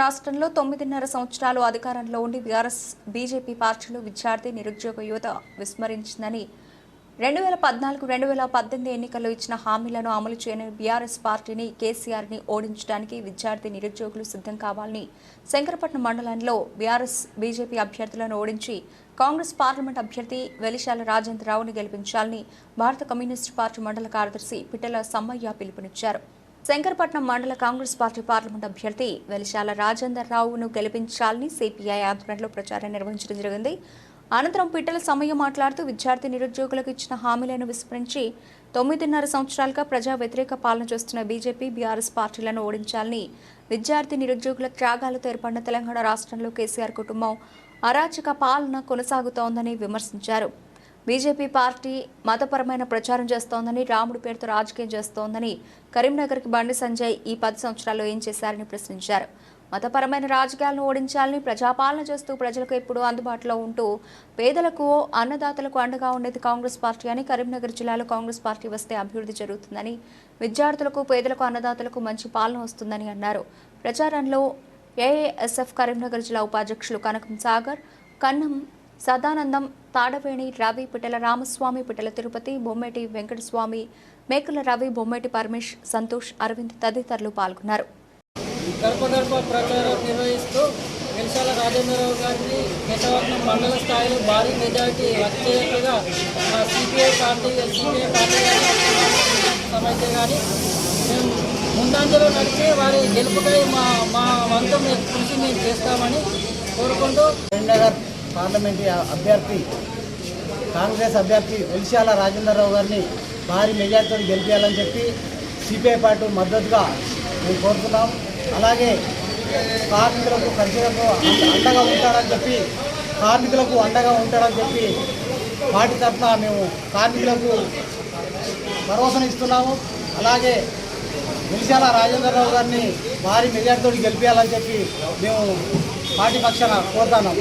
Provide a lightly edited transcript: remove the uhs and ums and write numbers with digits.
రాష్ట్రంలో 9.5 సంవత్సరాలు అధికారంలో ఉండి బీఆర్ఎస్ బీజేపీ పార్టీలు విద్యార్థి నిరుద్యోగ యువత విస్మరించిందని 2014-2018 ఎన్నికల్లో ఇచ్చిన హామీలను అమలు చేయని బీఆర్ఎస్ పార్టీని కేసీఆర్ని ఓడించడానికి విద్యార్థి నిరుద్యోగులు సిద్ధం కావాలని శంకరపట్నం మండలంలో బీఆర్ఎస్ బీజేపీ అభ్యర్థులను ఓడించి కాంగ్రెస్ పార్లమెంట్ అభ్యర్థి వెలిశాల రాజేంద్రరావుని గెలిపించాలని భారత కమ్యూనిస్టు పార్టీ మండల కార్యదర్శి పిట్టల సమ్మయ్య పిలుపునిచ్చారు. శంకరపట్నం మండల కాంగ్రెస్ పార్టీ పార్లమెంట్ అభ్యర్థి వెలిశాల రాజేంద్రరావును గెలిపించాలని సిపిఐ ఆధ్వర్యంలో ప్రచారం నిర్వహించడం జరిగింది. అనంతరం పిట్టల సమ్మయ్య మాట్లాడుతూ విద్యార్థి నిరుద్యోగులకు ఇచ్చిన హామీలను విస్మరించి 9.5 సంవత్సరాలుగా ప్రజా వ్యతిరేక పాలన చేస్తున్న బీజేపీ బీఆర్ఎస్ పార్టీలను ఓడించాలని, విద్యార్థి నిరుద్యోగుల త్యాగాలతో ఏర్పడిన తెలంగాణ రాష్ట్రంలో కేసీఆర్ కుటుంబం అరాచక పాలన కొనసాగుతోందని విమర్శించారు. బీజేపీ పార్టీ మతపరమైన ప్రచారం చేస్తోందని, రాముడి పేరుతో రాజకీయం చేస్తోందని, కరీంనగర్కి బండి సంజయ్ ఈ 10 సంవత్సరాల్లో ఏం చేశారని ప్రశ్నించారు. మతపరమైన రాజకీయాలను ఓడించాలని, ప్రజాపాలన చేస్తూ ప్రజలకు ఎప్పుడూ అందుబాటులో ఉంటూ పేదలకు, అన్నదాతలకు అండగా ఉండేది కాంగ్రెస్ పార్టీ అని, కరీంనగర్ జిల్లాలో కాంగ్రెస్ పార్టీ వస్తే అభివృద్ధి జరుగుతుందని, విద్యార్థులకు, పేదలకు, అన్నదాతలకు మంచి పాలన వస్తుందని అన్నారు. ప్రచారంలో ఏఐఎస్ఎఫ్ కరీంనగర్ జిల్లా ఉపాధ్యక్షులు కనకం సాగర్, కన్నం సదానందం, తాడవేణి రవి, పిట్టల రామస్వామి, పిట్టల తిరుపతి, బొమ్మేటి వెంకటస్వామి, మేకల రవి, బొమ్మేటి పరమేష్, సంతోష్, అరవింద్ తదితరులు పాల్గొన్నారు. గడప ప్రచారం నిర్వహిస్తూ వెలిశాల రాజేంద్రరావు గారిని కేశవరత్నం మండల స్థాయిలో భారీ మెజారిటీ వచ్చేట్టుగా సిపిఐ పార్టీ సమస్య కానీ మేము ముందంజలో నడిచి వారి గెలుపుకై మా వంతు కృషి మేము చేస్తామని కోరుకుంటూ కరీంనగర్ పార్లమెంట్ అభ్యర్థి కాంగ్రెస్ అభ్యర్థి వెలిశాల రాజేంద్రరావు గారిని భారీ మెజార్టీతో గెలిపించాలని చెప్పి సిపిఐ పార్టీ మద్దతుగా మేము కోరుతున్నాం. అలాగే కార్మికులకు కర్షకులకు అండగా ఉంటాడని చెప్పి పార్టీ తరఫున మేము కార్మికులకు భరోసా ఇస్తున్నాము. అలాగే వెలిశాల రాజేంద్రరావు గారిని భారీ మెజార్టీతో గెలిపించాలని చెప్పి మేము పార్టీ పక్షాన కోరుతున్నాం.